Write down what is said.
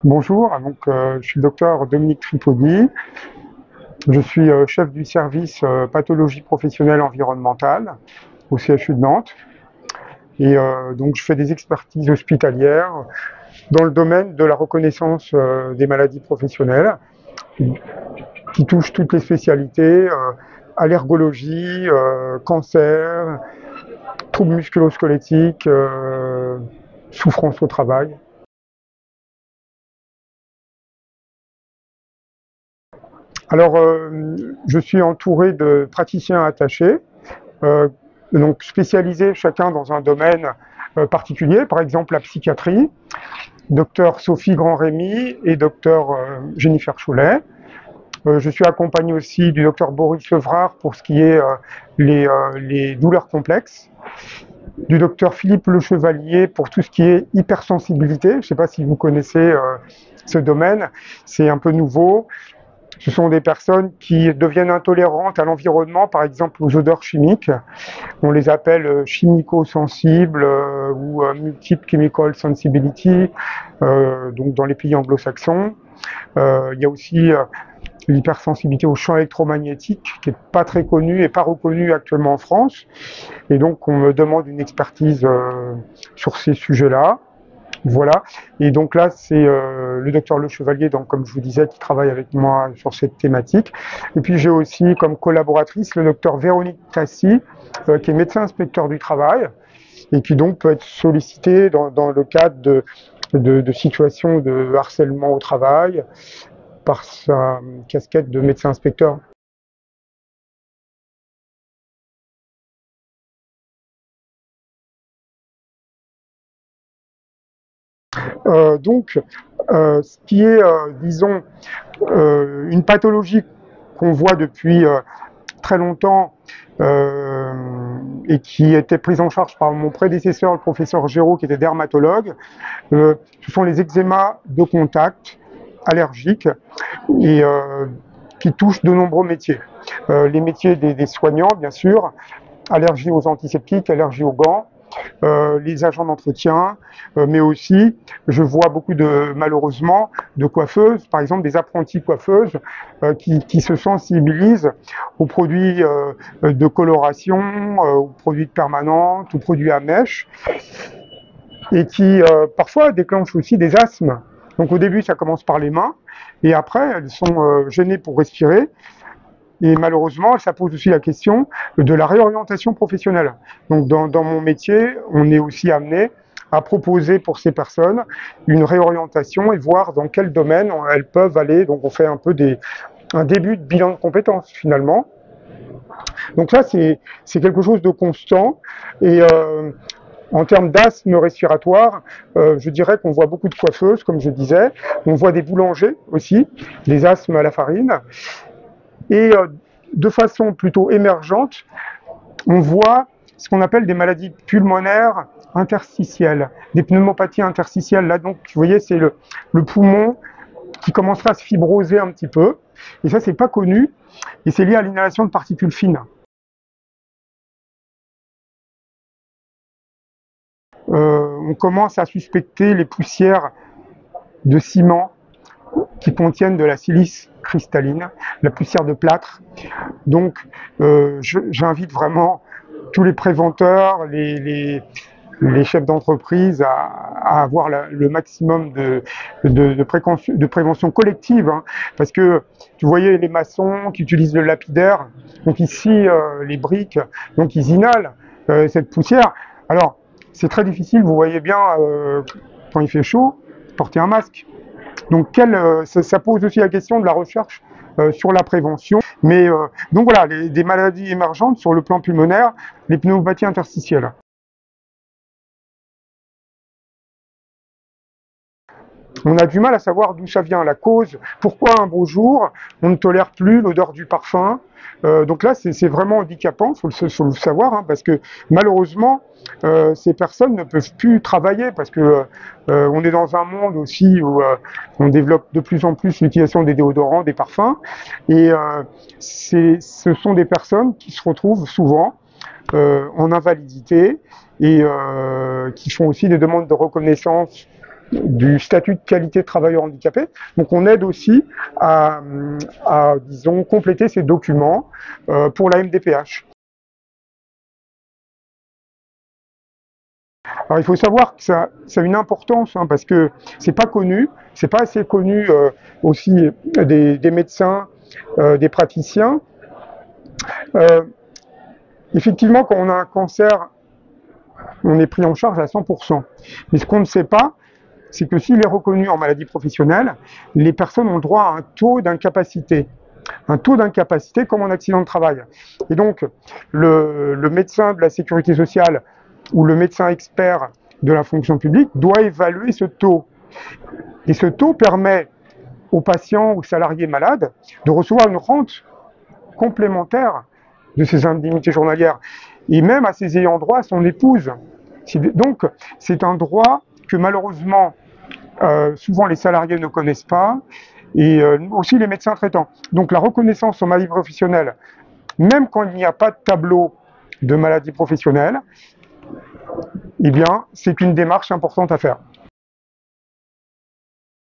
Bonjour, je suis le docteur Dominique Tripodi. Je suis chef du service pathologie professionnelle environnementale au CHU de Nantes. Et donc je fais des expertises hospitalières dans le domaine de la reconnaissance des maladies professionnelles qui touchent toutes les spécialités, allergologie, cancer, troubles musculo-squelettiques, souffrance au travail. Alors, je suis entouré de praticiens attachés, donc spécialisés chacun dans un domaine particulier, par exemple la psychiatrie, docteur Sophie Grand-Rémy et docteur Jennifer Choulet. Je suis accompagné aussi du docteur Boris Levrard pour ce qui est les douleurs complexes, du docteur Philippe Le Chevalier pour tout ce qui est hypersensibilité. Je ne sais pas si vous connaissez ce domaine, c'est un peu nouveau. Ce sont des personnes qui deviennent intolérantes à l'environnement, par exemple aux odeurs chimiques. On les appelle chimico-sensibles ou multiple chemical sensibility, donc dans les pays anglo-saxons. Il y a aussi l'hypersensibilité au champ électromagnétique, qui n'est pas très connue et pas reconnue actuellement en France. Et donc on me demande une expertise sur ces sujets-là. Voilà, et donc là c'est le docteur Le Chevalier, donc comme je vous disais, qui travaille avec moi sur cette thématique. Et puis j'ai aussi comme collaboratrice le docteur Véronique Tassi, qui est médecin inspecteur du travail, et qui donc peut être sollicité dans le cadre de situations de harcèlement au travail, par sa casquette de médecin inspecteur. Ce qui est, disons, une pathologie qu'on voit depuis très longtemps et qui était prise en charge par mon prédécesseur, le professeur Géraud, qui était dermatologue, ce sont les eczémas de contact allergiques et qui touchent de nombreux métiers. Les métiers des soignants, bien sûr, allergie aux antiseptiques, allergie aux gants, les agents d'entretien, mais aussi, je vois beaucoup malheureusement, de coiffeuses, par exemple des apprenties coiffeuses, qui se sensibilisent aux produits de coloration, aux produits de permanente, aux produits à mèche, et qui parfois déclenchent aussi des asthmes. Donc au début, ça commence par les mains, et après, elles sont gênées pour respirer. Et malheureusement, ça pose aussi la question de la réorientation professionnelle. Donc dans mon métier, on est aussi amené à proposer pour ces personnes une réorientation et voir dans quel domaine elles peuvent aller. Donc on fait un peu un début de bilan de compétences finalement. Donc ça, c'est quelque chose de constant. Et en termes d'asthme respiratoire, je dirais qu'on voit beaucoup de coiffeuses, comme je disais. On voit des boulangers aussi, des asthmes à la farine. Et de façon plutôt émergente, on voit ce qu'on appelle des maladies pulmonaires interstitielles, des pneumopathies interstitielles. Là, donc, vous voyez, c'est le poumon qui commencera à se fibroser un petit peu. Et ça, c'est pas connu. Et c'est lié à l'inhalation de particules fines. On commence à suspecter les poussières de ciment qui contiennent de la silice cristalline, la poussière de plâtre. Donc, j'invite vraiment tous les préventeurs, les chefs d'entreprise à avoir le maximum de prévention collective, hein, parce que tu voyais les maçons qui utilisent le lapidaire, donc ici les briques, donc ils inhalent cette poussière. Alors, c'est très difficile, vous voyez bien, quand il fait chaud, porter un masque. Donc ça pose aussi la question de la recherche sur la prévention. Mais donc voilà, des maladies émergentes sur le plan pulmonaire, les pneumopathies interstitielles. On a du mal à savoir d'où ça vient, la cause, pourquoi un beau jour, on ne tolère plus l'odeur du parfum. Donc là, c'est vraiment handicapant, faut le savoir, hein, parce que malheureusement, ces personnes ne peuvent plus travailler, parce que on est dans un monde aussi où on développe de plus en plus l'utilisation des déodorants, des parfums, et ce sont des personnes qui se retrouvent souvent en invalidité et qui font aussi des demandes de reconnaissance du statut de qualité de travailleur handicapé. Donc on aide aussi à disons, compléter ces documents pour la MDPH. Alors il faut savoir que ça a une importance parce que c'est pas connu, c'est pas assez connu aussi des médecins, des praticiens. Effectivement, quand on a un cancer, on est pris en charge à 100%. Mais ce qu'on ne sait pas, c'est que s'il est reconnu en maladie professionnelle, les personnes ont droit à un taux d'incapacité. Un taux d'incapacité comme en accident de travail. Et donc, le médecin de la sécurité sociale ou le médecin expert de la fonction publique doit évaluer ce taux. Et ce taux permet aux patients ou salariés malades de recevoir une rente complémentaire de ses indemnités journalières, et même à ses ayants droit, à son épouse. Donc, c'est un droit que malheureusement, souvent les salariés ne connaissent pas, et aussi les médecins traitants. Donc la reconnaissance en maladie professionnelle, même quand il n'y a pas de tableau de maladie professionnelle, eh bien, c'est une démarche importante à faire.